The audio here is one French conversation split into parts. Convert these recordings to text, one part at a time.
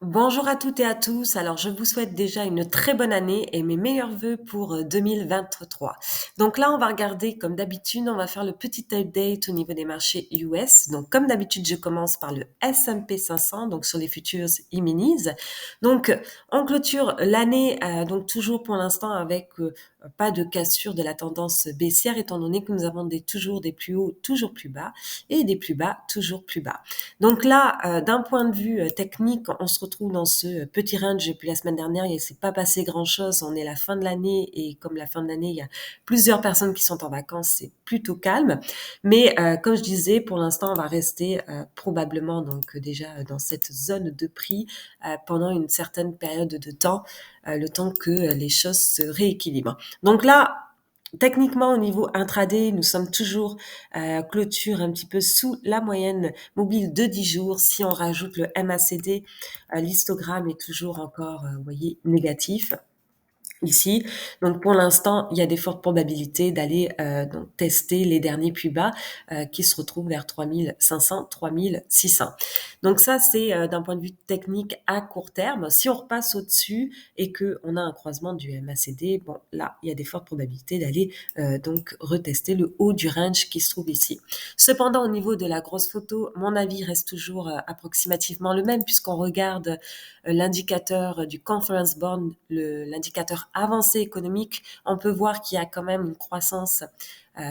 Bonjour à toutes et à tous. Alors, je vous souhaite déjà une très bonne année et mes meilleurs vœux pour 2023. Donc là, on va regarder, comme d'habitude, on va faire le petit update au niveau des marchés US. Donc, comme d'habitude, je commence par le S&P 500, donc sur les futures E-minis. Donc, on clôture l'année, donc toujours pour l'instant avec pas de cassure de la tendance baissière, étant donné que nous avons toujours des plus hauts, toujours plus bas, et des plus bas, toujours plus bas. Donc là, d'un point de vue technique, on se retrouve dans ce petit range depuis la semaine dernière. Il ne s'est pas passé grand-chose. On est à la fin de l'année et comme la fin de l'année, il y a plusieurs personnes qui sont en vacances. C'est plutôt calme. Mais comme je disais, pour l'instant, on va rester probablement donc déjà dans cette zone de prix pendant une certaine période de temps, le temps que les choses se rééquilibrent. Donc là, techniquement, au niveau intraday, nous sommes toujours clôture un petit peu sous la moyenne mobile de 10 jours. Si on rajoute le MACD, l'histogramme est toujours encore, vous voyez, négatif ici. Donc pour l'instant, il y a des fortes probabilités d'aller donc tester les derniers plus bas qui se retrouvent vers 3500, 3600. Donc ça, c'est d'un point de vue technique à court terme. Si on repasse au-dessus et que on a un croisement du MACD, bon là, il y a des fortes probabilités d'aller donc retester le haut du range qui se trouve ici. Cependant, au niveau de la grosse photo, mon avis reste toujours approximativement le même puisqu'on regarde l'indicateur du Conference Board, l'indicateur avancé économique, on peut voir qu'il y a quand même une croissance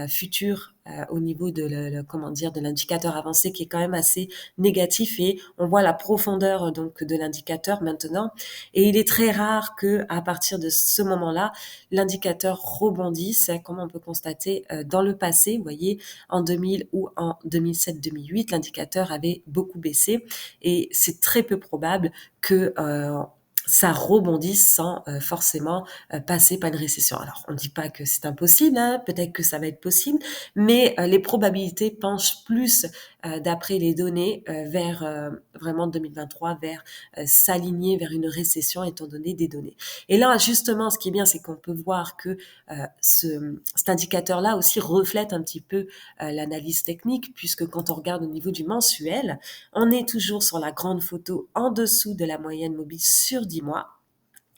future au niveau de comment dire de l'indicateur avancé qui est quand même assez négatif et on voit la profondeur donc de l'indicateur maintenant et il est très rare que à partir de ce moment-là l'indicateur rebondisse comme on peut constater dans le passé, vous voyez en 2000 ou en 2007-2008 l'indicateur avait beaucoup baissé et c'est très peu probable que ça rebondisse sans forcément passer par une récession. Alors, on ne dit pas que c'est impossible, hein, peut-être que ça va être possible, mais les probabilités penchent plus, d'après les données, vers vraiment 2023, vers s'aligner vers une récession étant donné des données. Et là, justement, ce qui est bien, c'est qu'on peut voir que cet indicateur-là aussi reflète un petit peu l'analyse technique, puisque quand on regarde au niveau du mensuel, on est toujours sur la grande photo en dessous de la moyenne mobile sur 10 mois.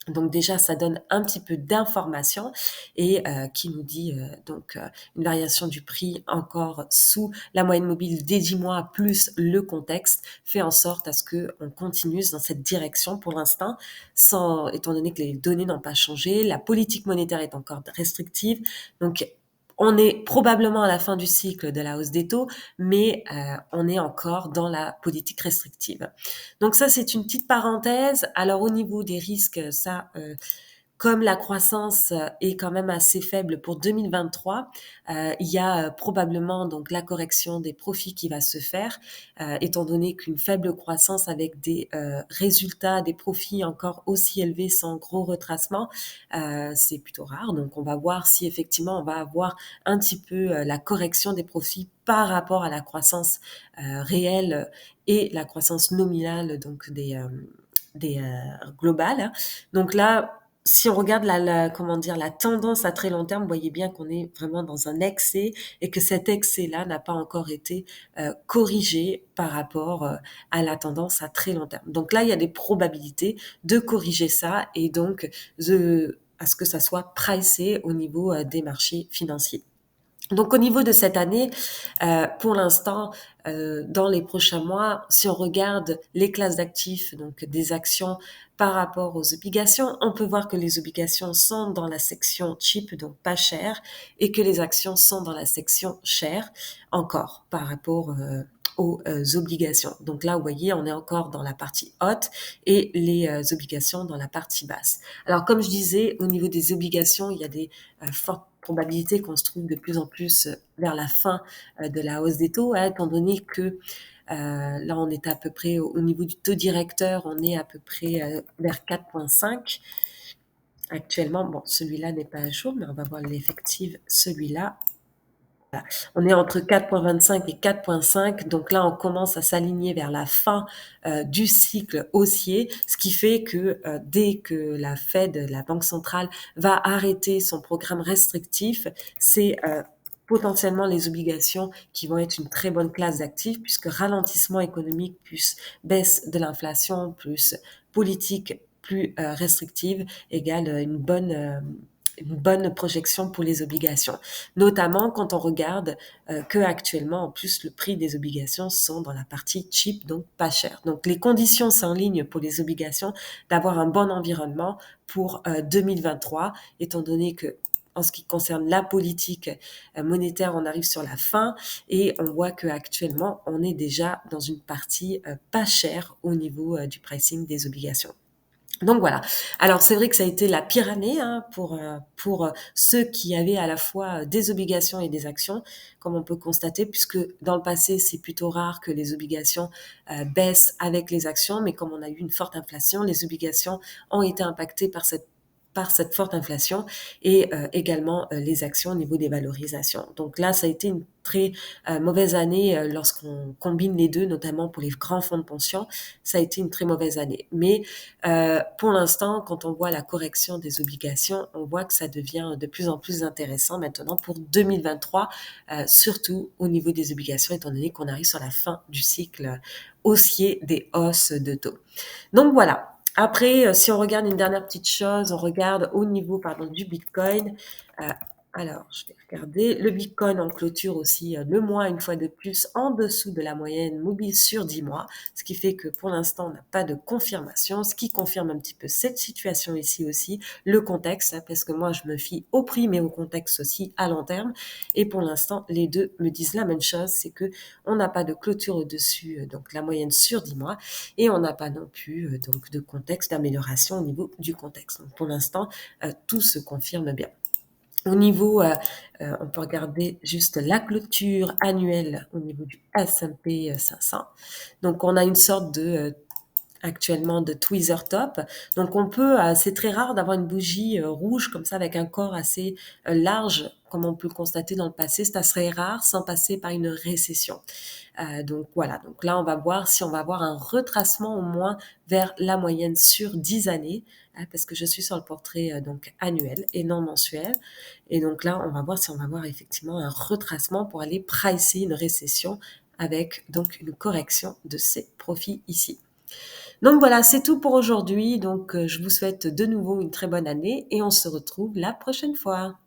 Donc déjà, ça donne un petit peu d'information et qui nous dit donc une variation du prix encore sous la moyenne mobile des 10 mois plus le contexte fait en sorte à ce que on continue dans cette direction pour l'instant, sans étant donné que les données n'ont pas changé, la politique monétaire est encore restrictive, donc on est probablement à la fin du cycle de la hausse des taux, mais on est encore dans la politique restrictive. Donc ça, c'est une petite parenthèse. Alors au niveau des risques, ça, comme la croissance est quand même assez faible pour 2023, il y a probablement donc la correction des profits qui va se faire, étant donné qu'une faible croissance avec des résultats, des profits encore aussi élevés sans gros retracement, c'est plutôt rare. Donc on va voir si effectivement on va avoir un petit peu la correction des profits par rapport à la croissance réelle et la croissance nominale donc des globales, hein. Donc là, si on regarde comment dire, la tendance à très long terme, vous voyez bien qu'on est vraiment dans un excès et que cet excès-là n'a pas encore été corrigé par rapport à la tendance à très long terme. Donc là, il y a des probabilités de corriger ça et donc à ce que ça soit pricé au niveau des marchés financiers. Donc au niveau de cette année, pour l'instant, dans les prochains mois, si on regarde les classes d'actifs, donc des actions par rapport aux obligations, on peut voir que les obligations sont dans la section cheap, donc pas cher, et que les actions sont dans la section cher, encore par rapport aux obligations. Donc là, vous voyez, on est encore dans la partie haute et les obligations dans la partie basse. Alors comme je disais, au niveau des obligations, il y a des fortes probabilité qu'on se trouve de plus en plus vers la fin de la hausse des taux, hein, étant donné que là, on est à peu près au niveau du taux directeur, on est à peu près vers 4,5 actuellement. Bon, celui-là n'est pas à jour, mais on va voir l'effectif, celui-là. Voilà. On est entre 4,25 et 4,5, donc là on commence à s'aligner vers la fin du cycle haussier, ce qui fait que dès que la Fed, la Banque centrale, va arrêter son programme restrictif, c'est potentiellement les obligations qui vont être une très bonne classe d'actifs puisque ralentissement économique plus baisse de l'inflation plus politique plus restrictive égale une bonne projection pour les obligations. Notamment quand on regarde que actuellement, en plus, le prix des obligations sont dans la partie cheap, donc pas cher. Donc les conditions s'enlignent pour les obligations d'avoir un bon environnement pour 2023, étant donné que en ce qui concerne la politique monétaire, on arrive sur la fin et on voit qu'actuellement, on est déjà dans une partie pas chère au niveau du pricing des obligations. Donc voilà. Alors c'est vrai que ça a été la pire année hein, pour ceux qui avaient à la fois des obligations et des actions, comme on peut constater, puisque dans le passé c'est plutôt rare que les obligations baissent avec les actions, mais comme on a eu une forte inflation, les obligations ont été impactées par cette forte inflation et également les actions au niveau des valorisations. Donc là, ça a été une très mauvaise année lorsqu'on combine les deux, notamment pour les grands fonds de pension. Ça a été une très mauvaise année. Mais pour l'instant, quand on voit la correction des obligations, on voit que ça devient de plus en plus intéressant maintenant pour 2023, surtout au niveau des obligations, étant donné qu'on arrive sur la fin du cycle haussier des hausses de taux. Donc voilà. Après, si on regarde une dernière petite chose, on regarde au niveau pardon, du Bitcoin. Euh, alors, je vais regarder. Le Bitcoin en clôture aussi le mois, une fois de plus, en dessous de la moyenne mobile sur 10 mois, ce qui fait que pour l'instant, on n'a pas de confirmation, ce qui confirme un petit peu cette situation ici aussi, le contexte, hein, parce que moi, je me fie au prix, mais au contexte aussi à long terme. Et pour l'instant, les deux me disent la même chose, c'est que on n'a pas de clôture au-dessus, donc la moyenne sur 10 mois, et on n'a pas non plus donc de contexte d'amélioration au niveau du contexte. Donc pour l'instant, tout se confirme bien. Au niveau, on peut regarder juste la clôture annuelle au niveau du S&P 500. Donc on a une sorte de actuellement de tweezer top. Donc on peut, c'est très rare d'avoir une bougie rouge comme ça avec un corps assez large, comme on peut le constater dans le passé. C'est assez rare sans passer par une récession. Donc voilà, donc là on va voir si on va avoir un retracement au moins vers la moyenne sur 10 années, hein, parce que je suis sur le portrait donc annuel et non mensuel. Et donc là on va voir si on va avoir effectivement un retracement pour aller pricer une récession avec donc une correction de ces profits ici. Donc voilà, c'est tout pour aujourd'hui. Donc je vous souhaite de nouveau une très bonne année et on se retrouve la prochaine fois.